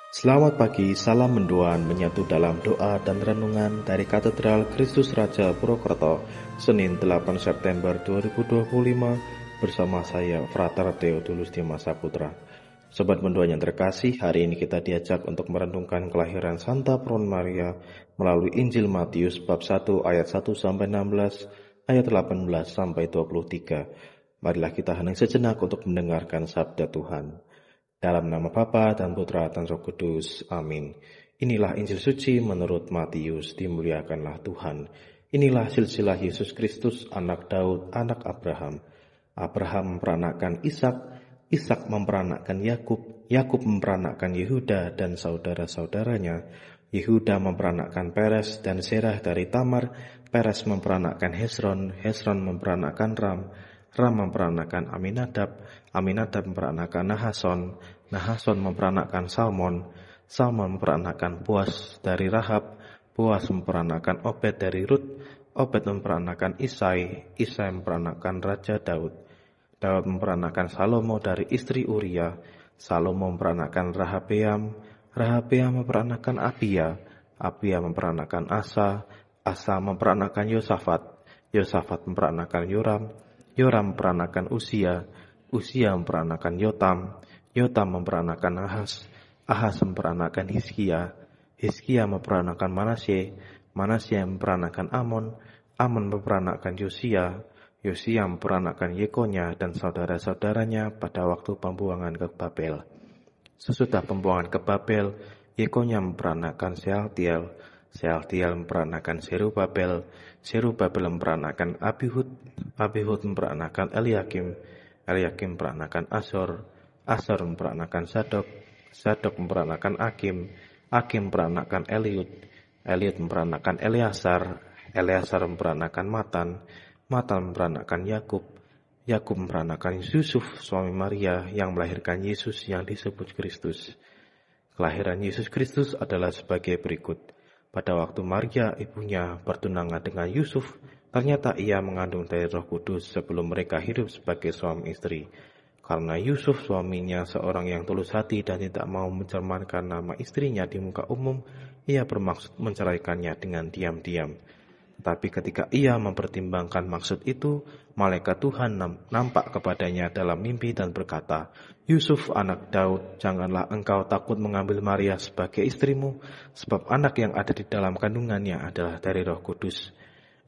Selamat pagi, salam mendoan menyatu dalam doa dan renungan dari Katedral Kristus Raja Purwokerto, Senin 8 September 2025, bersama saya, Frater Theodulus Dimas Saputra. Sobat mendoan yang terkasih, hari ini kita diajak untuk merenungkan kelahiran Santa Peron Maria melalui Injil Matius bab 1 ayat 1-16, ayat 18-23. Marilah kita hening sejenak untuk mendengarkan sabda Tuhan. Dalam nama Bapa dan Putra dan Roh Kudus. Amin. Inilah Injil suci menurut Matius. Dimuliakanlah Tuhan. Inilah silsilah Yesus Kristus, anak Daud, anak Abraham. Abraham memperanakkan Ishak, Ishak memperanakkan Yakub, Yakub memperanakkan Yehuda dan saudara-saudaranya. Yehuda memperanakkan Peres dan Serah dari Tamar. Peres memperanakkan Hesron, Hesron memperanakkan Ram, Ram memperanakkan Aminadab, Aminadab memperanakkan Nahason, Nahason memperanakkan Salmon, Salmon memperanakkan Boas dari Rahab, Boas memperanakkan Obed dari Rut, Obed memperanakkan Isai, Isai memperanakkan Raja Daud, Daud memperanakkan Salomo dari istri Uria, Salomo memperanakkan Rahabeam, Rahabeam memperanakkan Abia, Abia memperanakkan Asa, Asa memperanakkan Yosafat, Yosafat memperanakkan Yoram, Yoram memperanakkan Usia, Usia memperanakkan Yotam, Yotam memperanakkan Ahaz, Ahaz memperanakkan Hizkia, Hizkia memperanakkan Manasye, Manasye memperanakkan Amon, Amon memperanakkan Yosia, Yosia memperanakkan Yekonya dan saudara-saudaranya pada waktu pembuangan ke Babel. Sesudah pembuangan ke Babel, Yekonya memperanakkan Sealtiel, Sealtiel memperanakkan Serubabel, Serubabel memperanakkan Abihud, Abihud memperanakkan Eliakim, Eliakim memperanakkan Asor, Asor memperanakkan Sadok, Sadok memperanakkan Akim, Akim memperanakkan Eliud, Eliud memperanakkan Eleasar, Eleasar memperanakkan Matan, Matan memperanakkan Yakub, Yakub memperanakkan Yusuf, suami Maria yang melahirkan Yesus yang disebut Kristus. Kelahiran Yesus Kristus adalah sebagai berikut. Pada waktu Maria, ibunya, bertunangan dengan Yusuf, ternyata ia mengandung dari Roh Kudus sebelum mereka hidup sebagai suami istri. Karena Yusuf suaminya seorang yang tulus hati dan tidak mau mencerminkan nama istrinya di muka umum, ia bermaksud menceraikannya dengan diam-diam. Tetapi ketika ia mempertimbangkan maksud itu, malaikat Tuhan nampak kepadanya dalam mimpi dan berkata, Yusuf anak Daud, janganlah engkau takut mengambil Maria sebagai istrimu, sebab anak yang ada di dalam kandungannya adalah dari Roh Kudus.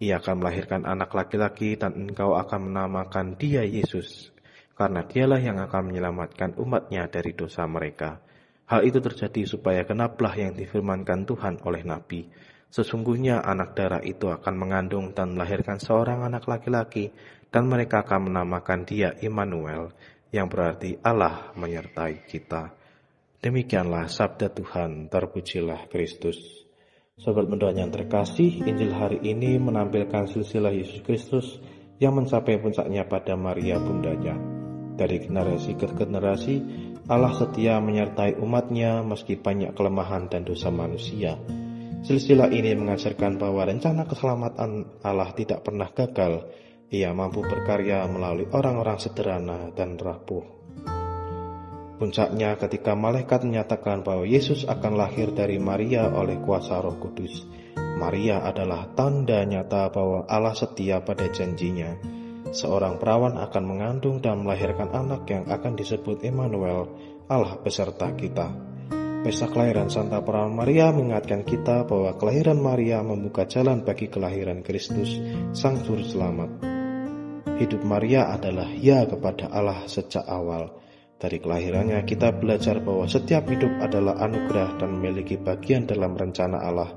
Ia akan melahirkan anak laki-laki dan engkau akan menamakan dia Yesus, karena dialah yang akan menyelamatkan umatnya dari dosa mereka. Hal itu terjadi supaya genaplah yang difirmankan Tuhan oleh Nabi. Sesungguhnya anak darah itu akan mengandung dan melahirkan seorang anak laki-laki, dan mereka akan menamakan dia Immanuel, yang berarti Allah menyertai kita. Demikianlah sabda Tuhan, terpujilah Kristus. Sobat mendoan yang terkasih, Injil hari ini menampilkan silsilah Yesus Kristus yang mencapai puncaknya pada Maria bundanya. Dari generasi ke generasi, Allah setia menyertai umatnya meski banyak kelemahan dan dosa manusia. Silsilah ini mengajarkan bahwa rencana keselamatan Allah tidak pernah gagal. Ia mampu berkarya melalui orang-orang sederhana dan rapuh. Puncaknya ketika malaikat menyatakan bahwa Yesus akan lahir dari Maria oleh kuasa Roh Kudus. Maria adalah tanda nyata bahwa Allah setia pada janjinya. Seorang perawan akan mengandung dan melahirkan anak yang akan disebut Immanuel, Allah beserta kita. Pesta kelahiran Santa Peron Maria mengingatkan kita bahwa kelahiran Maria membuka jalan bagi kelahiran Kristus, Sang Juru Selamat. Hidup Maria adalah ya kepada Allah sejak awal. Dari kelahirannya kita belajar bahwa setiap hidup adalah anugerah dan memiliki bagian dalam rencana Allah.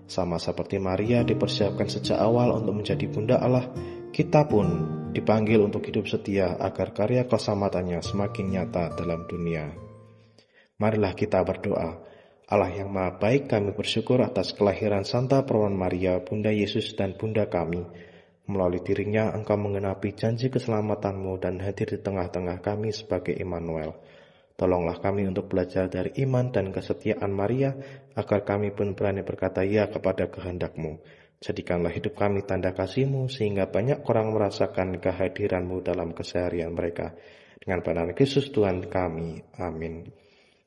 Sama seperti Maria dipersiapkan sejak awal untuk menjadi bunda Allah, kita pun dipanggil untuk hidup setia agar karya keselamatannya semakin nyata dalam dunia. Marilah kita berdoa. Allah yang Maha Baik, kami bersyukur atas kelahiran Santa Peron Maria, Bunda Yesus dan Bunda kami. Melalui dirinya Engkau menggenapi janji keselamatanmu dan hadir di tengah-tengah kami sebagai Immanuel. Tolonglah kami untuk belajar dari iman dan kesetiaan Maria, agar kami pun berani berkata ya kepada kehendak-Mu. Jadikanlah hidup kami tanda kasih-Mu, sehingga banyak orang merasakan kehadiran-Mu dalam keseharian mereka. Dengan nama Yesus Tuhan kami. Amin.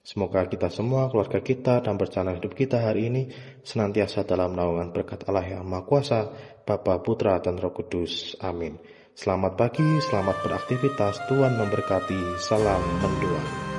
Semoga kita semua, keluarga kita, dan perjalanan hidup kita hari ini senantiasa dalam naungan berkat Allah yang Maha Kuasa, Bapa, Putra, dan Roh Kudus. Amin. Selamat pagi, selamat beraktivitas, Tuhan memberkati, salam mendua.